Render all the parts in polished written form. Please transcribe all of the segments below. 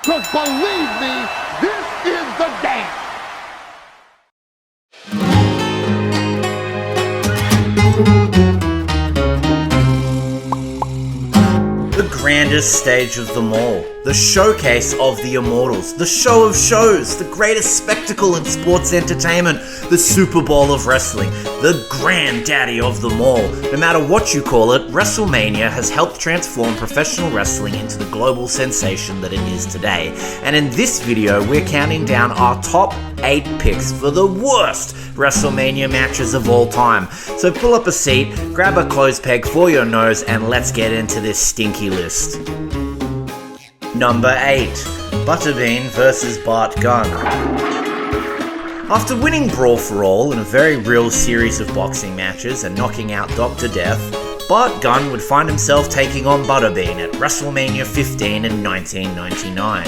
Because believe me, this is the dance. The grandest stage of them all, the showcase of the immortals, the show of shows, the greatest spectacle in sports entertainment, the Super Bowl of wrestling, the granddaddy of them all. No matter what you call it, WrestleMania has helped transform professional wrestling into the global sensation that it is today. And in this video, we're counting down our top 8 picks for the worst WrestleMania matches of all time. So pull up a seat, grab a clothes peg for your nose, and let's get into this stinky list. Number 8. Butterbean vs. Bart Gunn. After winning Brawl for All in a very real series of boxing matches and knocking out Dr. Death, Bart Gunn would find himself taking on Butterbean at WrestleMania 15 in 1999.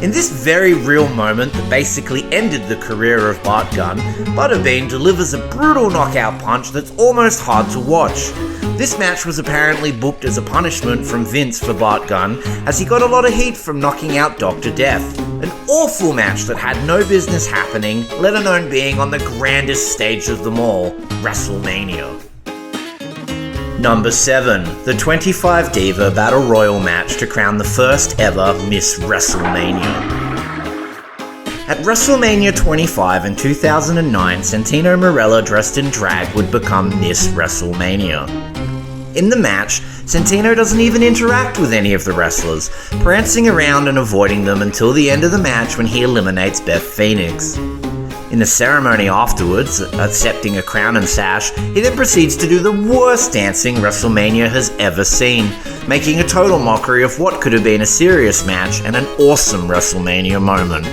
In this very real moment that basically ended the career of Bart Gunn, Butterbean delivers a brutal knockout punch that's almost hard to watch. This match was apparently booked as a punishment from Vince for Bart Gunn, as he got a lot of heat from knocking out Dr. Death. An awful match that had no business happening, let alone being on the grandest stage of them all, WrestleMania. Number 7. The 25 Diva Battle Royal match to crown the first ever Miss WrestleMania. At WrestleMania 25 in 2009, Santino Marella dressed in drag would become Miss WrestleMania. In the match, Santino doesn't even interact with any of the wrestlers, prancing around and avoiding them until the end of the match when he eliminates Beth Phoenix. In the ceremony afterwards, accepting a crown and sash, he then proceeds to do the worst dancing WrestleMania has ever seen, making a total mockery of what could have been a serious match and an awesome WrestleMania moment.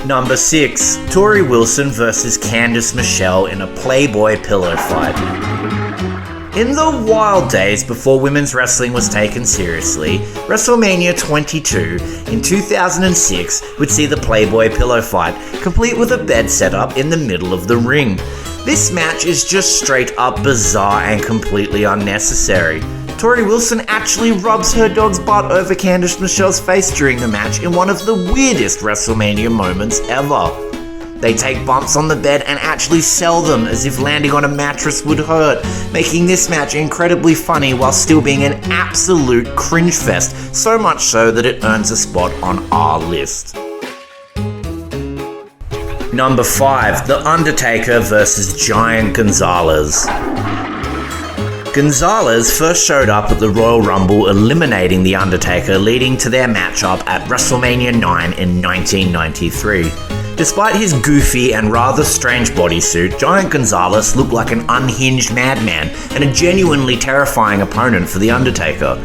Number 6. Tori Wilson vs. Candice Michelle in a Playboy pillow fight. In the wild days before women's wrestling was taken seriously, WrestleMania 22 in 2006 would see the Playboy pillow fight, complete with a bed setup in the middle of the ring. This match is just straight up bizarre and completely unnecessary. Tori Wilson actually rubs her dog's butt over Candice Michelle's face during the match in one of the weirdest WrestleMania moments ever. They take bumps on the bed and actually sell them as if landing on a mattress would hurt, making this match incredibly funny while still being an absolute cringe fest, so much so that it earns a spot on our list. Number 5. The Undertaker vs. Giant Gonzalez. Gonzalez first showed up at the Royal Rumble, eliminating The Undertaker, leading to their matchup at WrestleMania 9 in 1993. Despite his goofy and rather strange bodysuit, Giant Gonzalez looked like an unhinged madman and a genuinely terrifying opponent for The Undertaker.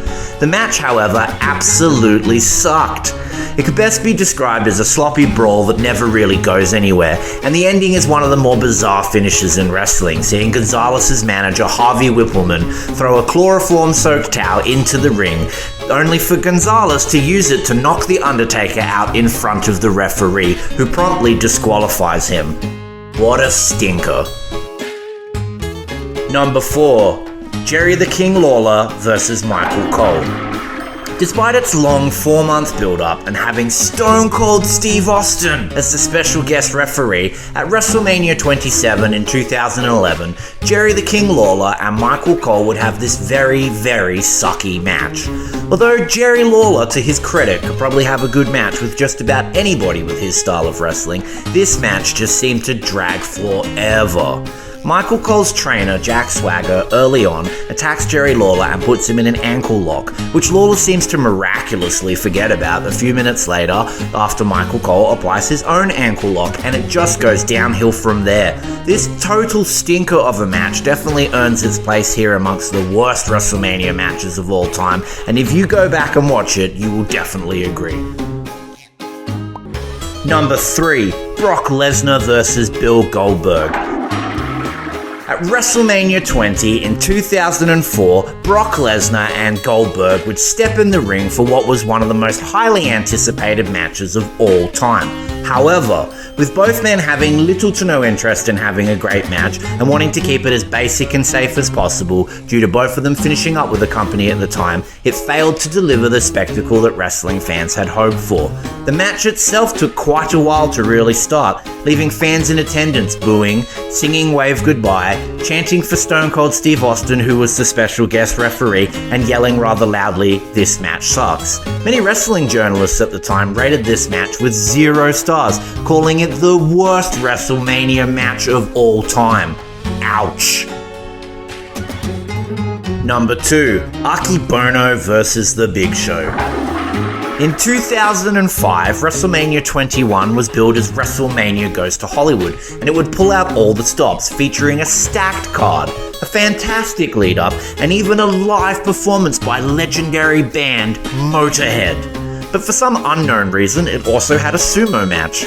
The match, however, absolutely sucked. It could best be described as a sloppy brawl that never really goes anywhere, and the ending is one of the more bizarre finishes in wrestling, seeing Gonzalez's manager Harvey Whippleman throw a chloroform-soaked towel into the ring, only for Gonzalez to use it to knock The Undertaker out in front of the referee, who promptly disqualifies him. What a stinker. Number 4. Jerry the King Lawler vs. Michael Cole. Despite its long 4-month build-up and having Stone Cold Steve Austin as the special guest referee, at WrestleMania 27 in 2011, Jerry the King Lawler and Michael Cole would have this very, very sucky match. Although Jerry Lawler, to his credit, could probably have a good match with just about anybody with his style of wrestling, this match just seemed to drag forever. Michael Cole's trainer, Jack Swagger, early on, attacks Jerry Lawler and puts him in an ankle lock, which Lawler seems to miraculously forget about a few minutes later after Michael Cole applies his own ankle lock, and it just goes downhill from there. This total stinker of a match definitely earns its place here amongst the worst WrestleMania matches of all time, and if you go back and watch it, you will definitely agree. Number 3. Brock Lesnar vs. Bill Goldberg. At WrestleMania 20 in 2004, Brock Lesnar and Goldberg would step in the ring for what was one of the most highly anticipated matches of all time. However, with both men having little to no interest in having a great match and wanting to keep it as basic and safe as possible due to both of them finishing up with the company at the time, it failed to deliver the spectacle that wrestling fans had hoped for. The match itself took quite a while to really start, leaving fans in attendance booing, singing Wave Goodbye, chanting for Stone Cold Steve Austin, who was the special guest referee, and yelling rather loudly, "This match sucks." Many wrestling journalists at the time rated this match with 0 stars, calling it the worst WrestleMania match of all time. Ouch. Number 2, Akebono vs. The Big Show. In 2005, WrestleMania 21 was billed as WrestleMania Goes to Hollywood, and it would pull out all the stops, featuring a stacked card, a fantastic lead-up, and even a live performance by legendary band Motorhead. But for some unknown reason, it also had a sumo match.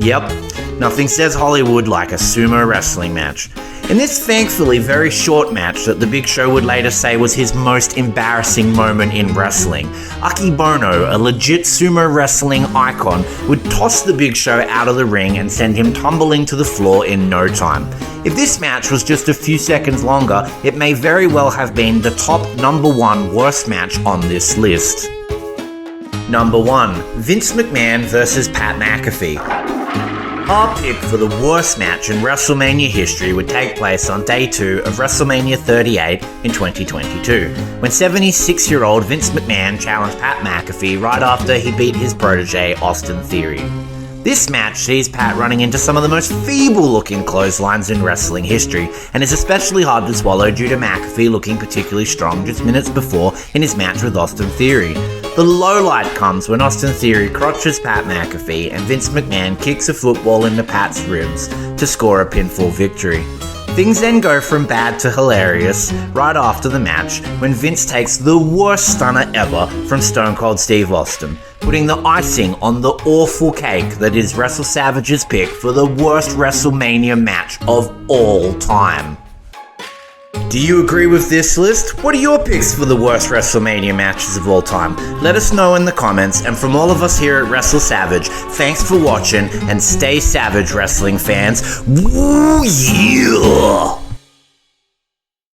Yep, nothing says Hollywood like a sumo wrestling match. In this thankfully very short match that the Big Show would later say was his most embarrassing moment in wrestling, Akebono, a legit sumo wrestling icon, would toss the Big Show out of the ring and send him tumbling to the floor in no time. If this match was just a few seconds longer, it may very well have been the top number 1 worst match on this list. Number 1, Vince McMahon vs. Pat McAfee. Our pick for the worst match in WrestleMania history would take place on day 2 of WrestleMania 38 in 2022, when 76-year-old Vince McMahon challenged Pat McAfee right after he beat his protege Austin Theory. This match sees Pat running into some of the most feeble-looking clotheslines in wrestling history, and is especially hard to swallow due to McAfee looking particularly strong just minutes before in his match with Austin Theory. The lowlight comes when Austin Theory crotches Pat McAfee and Vince McMahon kicks a football into Pat's ribs to score a pinfall victory. Things then go from bad to hilarious right after the match when Vince takes the worst stunner ever from Stone Cold Steve Austin, putting the icing on the awful cake that is Wrestle Savage's pick for the worst WrestleMania match of all time. Do you agree with this list? What are your picks for the worst WrestleMania matches of all time? Let us know in the comments, and from all of us here at Wrestle Savage, thanks for watching, and stay savage, wrestling fans. Woo yeah!